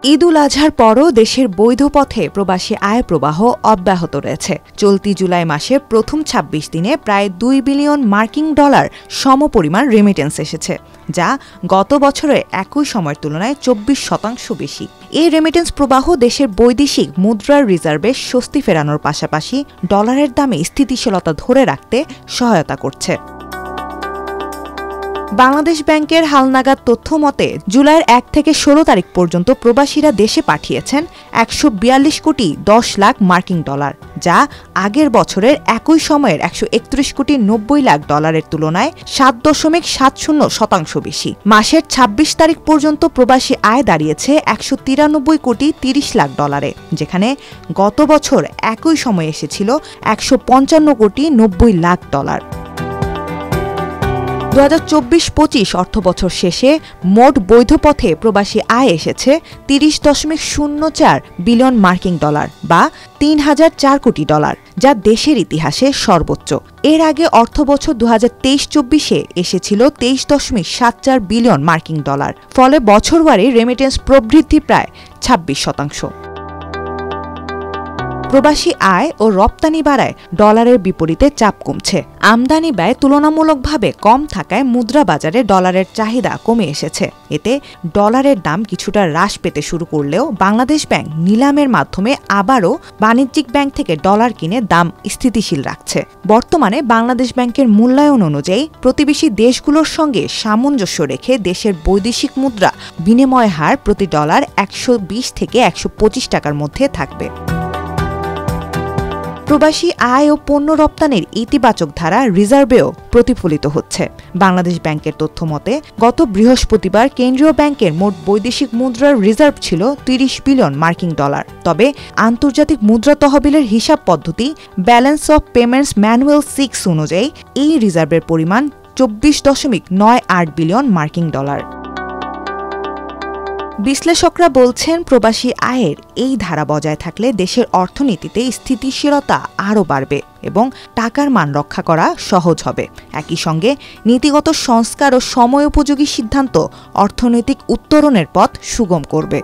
ঈদ উল আজহার পরও দেশের বৈধ পথে প্রবাসী আয় প্রবাহ অব্যাহত রয়েছে। চলতি জুলাই মাসের প্রথম ২৬ দিনে প্রায় ২ বিলিয়ন মার্কিন ডলার সমপরিমাণ রেমিটেন্স এসেছে, যা গত বছরের একই সময়ের তুলনায় ২৪% বেশি। এই রেমিটেন্স প্রবাহ দেশের বৈদেশিক মুদ্রার রিজার্ভে স্বস্তি ফেরানোর পাশাপাশি ডলারের দামে স্থিতিশীলতা ধরে রাখতে সহায়তা করছে। বাংলাদেশ ব্যাংকের হালনাগাদ তথ্য মতে জুলাইয়ের ১ থেকে ১৬ তারিখ পর্যন্ত প্রবাসীরা দেশে পাঠিয়েছেন ১৪২ কোটি ১০ লাখ মার্কিন ডলার, যা আগের বছরের একই সময়ের ১৩১ কোটি ৯০ লাখ ডলারের তুলনায় ৭.৭০% বেশি। মাসের ২৬ তারিখ পর্যন্ত প্রবাসী আয় দাঁড়িয়েছে ১৯৩ কোটি ৩০ লাখ ডলারে, যেখানে গত বছর একই সময়ে এসেছিল ১৫৫ কোটি ৯০ লাখ ডলার। ২০২৪-২৫ অর্থবছর শেষে মোট বৈধ পথে প্রবাসী আয় এসেছে ৩০.০৪ বিলিয়ন মার্কিন ডলার বা ৩,০০৪ কোটি ডলার, যা দেশের ইতিহাসে সর্বোচ্চ। এর আগে অর্থবছর ২০২৩-২৪-এ এসেছিল ২৩.৭৪ বিলিয়ন মার্কিন ডলার। ফলে বছরওয়ারি রেমিটেন্স প্রবৃদ্ধি প্রায় ২৬%। প্রবাসী আয় ও রপ্তানি বাড়ায় ডলারের বিপরীতে চাপ কমছে। আমদানি ব্যয় তুলনামূলকভাবে কম থাকায় মুদ্রা বাজারে ডলারের চাহিদা কমে এসেছে। এতে ডলারের দাম কিছুটা হ্রাস পেতে শুরু করলেও বাংলাদেশ ব্যাংক নিলামের মাধ্যমে আবারও বাণিজ্যিক ব্যাংক থেকে ডলার কিনে দাম স্থিতিশীল রাখছে। বর্তমানে বাংলাদেশ ব্যাংকের মূল্যায়ন অনুযায়ী প্রতিবেশী দেশগুলোর সঙ্গে সামঞ্জস্য রেখে দেশের বৈদেশিক মুদ্রা বিনিময় হার প্রতি ডলার ১২০ থেকে ১২৫ টাকার মধ্যে থাকবে। প্রবাসী আয় ও পণ্য রপ্তানির ইতিবাচক ধারা রিজার্ভেও প্রতিফলিত হচ্ছে। বাংলাদেশ ব্যাংকের তথ্য মতে গত বৃহস্পতিবার কেন্দ্রীয় ব্যাংকের মোট বৈদেশিক মুদ্রার রিজার্ভ ছিল ৩০ বিলিয়ন মার্কিন ডলার। তবে আন্তর্জাতিক মুদ্রা তহবিলের হিসাব পদ্ধতি ব্যালেন্স অফ পেমেন্টস ম্যানুয়াল 6 অনুযায়ী এই রিজার্ভের পরিমাণ ২৪.৯৮ বিলিয়ন মার্কিন ডলার। বিশ্লেষকরা বলছেন প্রবাসী আয়ের এই ধারা বজায় থাকলে দেশের অর্থনীতিতে স্থিতিশীলতা আরও বাড়বে এবং টাকার মান রক্ষা করা সহজ হবে। একই সঙ্গে নীতিগত সংস্কার ও সময়োপযোগী সিদ্ধান্ত অর্থনৈতিক উত্তরণের পথ সুগম করবে।